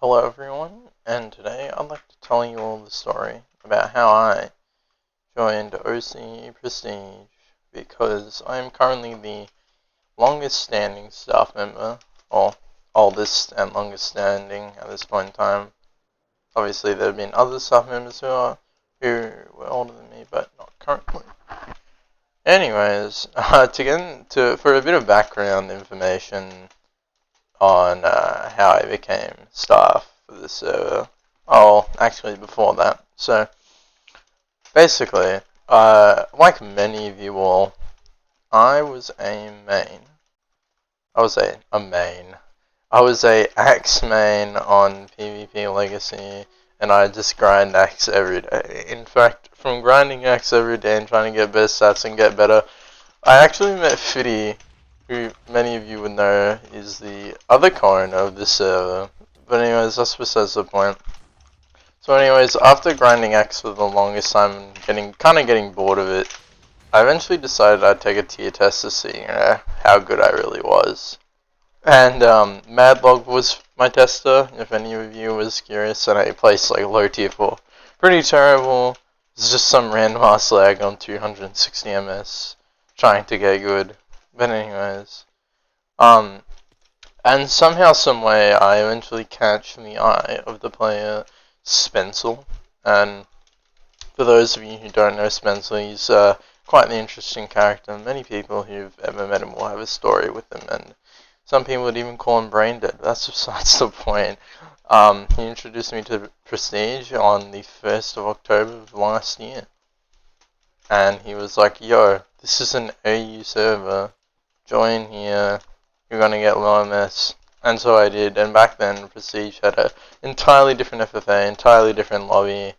Hello everyone, and today I'd like to tell you all the story about how I joined OCE Prestige because I am currently the longest standing staff member, or oldest and longest standing at this point in time. Obviously there have been other staff members who were older than me, but not currently. Anyways, for a bit of background information on how I became staff for the server. Oh, actually before that. So, basically, like many of you all, I was a main. I was a main. I was a axe main on PvP Legacy, and I just grind axe every day. In fact, from grinding axe every day and trying to get better stats and get better, I actually met Fiddy, who many of you would know is the other coroner of this server. But anyways, that's besides the point. So anyways, after grinding X for the longest time and getting bored of it, I eventually decided I'd take a tier test to see, how good I really was. And Madlog was my tester, if any of you was curious, and I placed like low tier 4. Pretty terrible. It's just some random ass lag on 260 ms trying to get good. But anyways, and somehow, someway, I eventually catch in the eye of the player Spencil. And for those of you who don't know Spencil, he's quite an interesting character. Many people who've ever met him will have a story with him, and some people would even call him brain dead. That's besides the point. He introduced me to Prestige on the 1st of October of last year. And he was like, yo, this is an AU server. Join here. You're gonna get low MS. And so I did. And back then, Prestige had a entirely different FFA, entirely different lobby.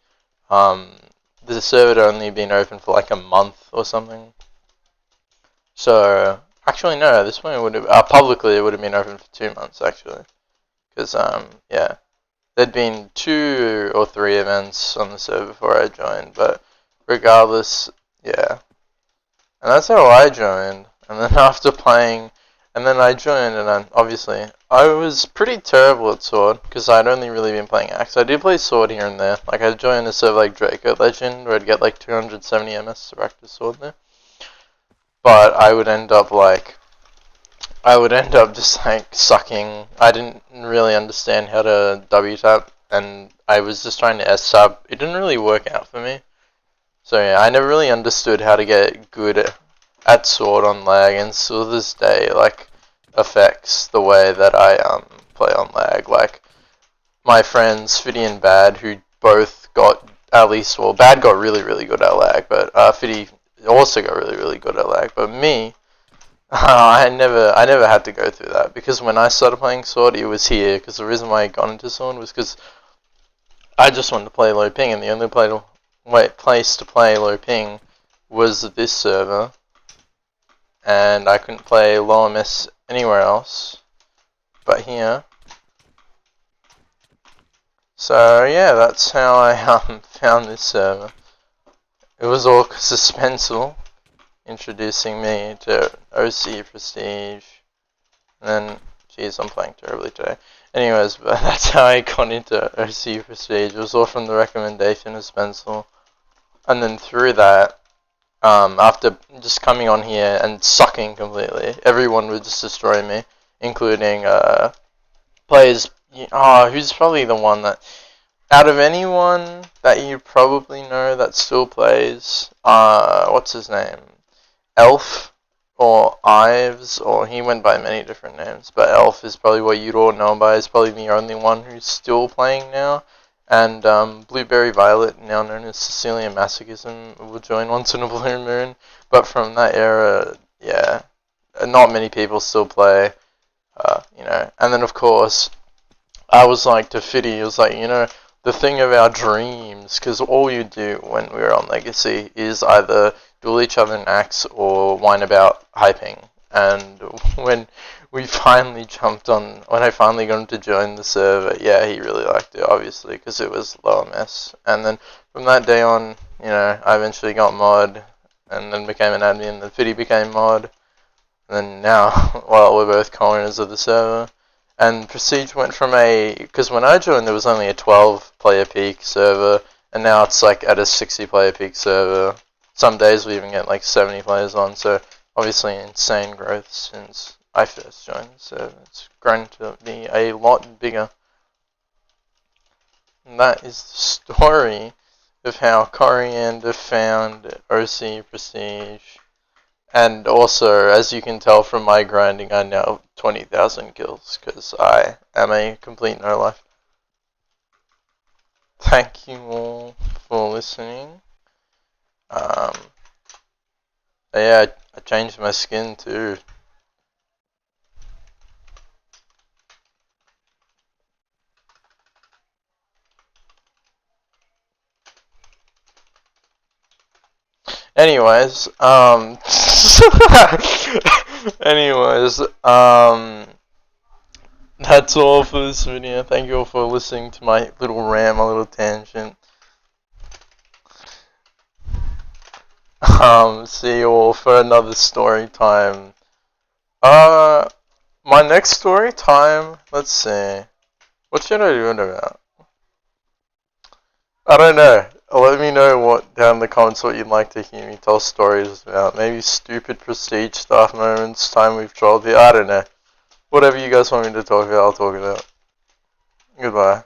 The server had only been open for like a month or something. So, actually no, this one would have, publicly it would have been open for 2 months actually. Because, yeah. There'd been 2 or 3 events on the server before I joined, but regardless, yeah. And that's how I joined. And then after playing, and then I joined, and obviously, I was pretty terrible at Sword, because I'd only really been playing Axe. I did play Sword here and there. Like, I joined a server like Draco Legend, where I'd get like 270 MS to practice Sword there. But I would end up just like sucking. I didn't really understand how to W tap, and I was just trying to S tap. It didn't really work out for me. So yeah, I never really understood how to get good at Sword on lag, and still to this day, like, affects the way that I play on lag. Like, my friends Fiddy and Bad, who both got at least, well, Bad got really really good at lag, but Fiddy also got really really good at lag. But me, I never had to go through that, because when I started playing Sword, it was here. Because the reason why I got into Sword was because I just wanted to play low ping, and the only place to play low ping was this server, and I couldn't play low MS anywhere else but here. So yeah, that's how I found this server. It was all because of Spencil introducing me to OCE Prestige, and then, jeez, I'm playing terribly today. Anyways, but that's how I got into OCE Prestige. It was all from the recommendation of Spencil, and then through that, after just coming on here and sucking completely, everyone would just destroy me, including players. Who's probably the one that, out of anyone that you probably know that still plays, what's his name? Elf or Ives, or he went by many different names, but Elf is probably what you'd all know by. Is probably the only one who's still playing now. And Blueberry Violet, now known as Sicilian Masochism, will join once in a blue moon. But from that era, yeah, not many people still play, And then, of course, I was like to Fiddy, it was like, the thing of our dreams, because all you do when we were on Legacy is either duel each other in Axe or whine about hyping. And when I finally got him to join the server, yeah, he really liked it, obviously, because it was low MS. And then from that day on, I eventually got mod, and then became an admin, then Fiddy became mod, and then now, well, we're both co-owners of the server. And Prestige went from because when I joined there was only a 12 player peak server, and now it's like at a 60 player peak server. Some days we even get like 70 players on, so obviously insane growth since I first joined the server. It's grown to be a lot bigger. And that is the story of how Coriander found OCE Prestige. And also, as you can tell from my grinding, I now have 20,000 kills, because I am a complete no-life. Thank you all for listening. Yeah, I changed my skin too. Anyways, that's all for this video. Thank you all for listening to my little rant, my little tangent. See you all for another story time. My next story time, let's see. What should I do it about? I don't know. Let me know what down in the comments what you'd like to hear me tell stories about. Maybe stupid prestige stuff, moments, time we've trolled here. I don't know. Whatever you guys want me to talk about, I'll talk about. Goodbye.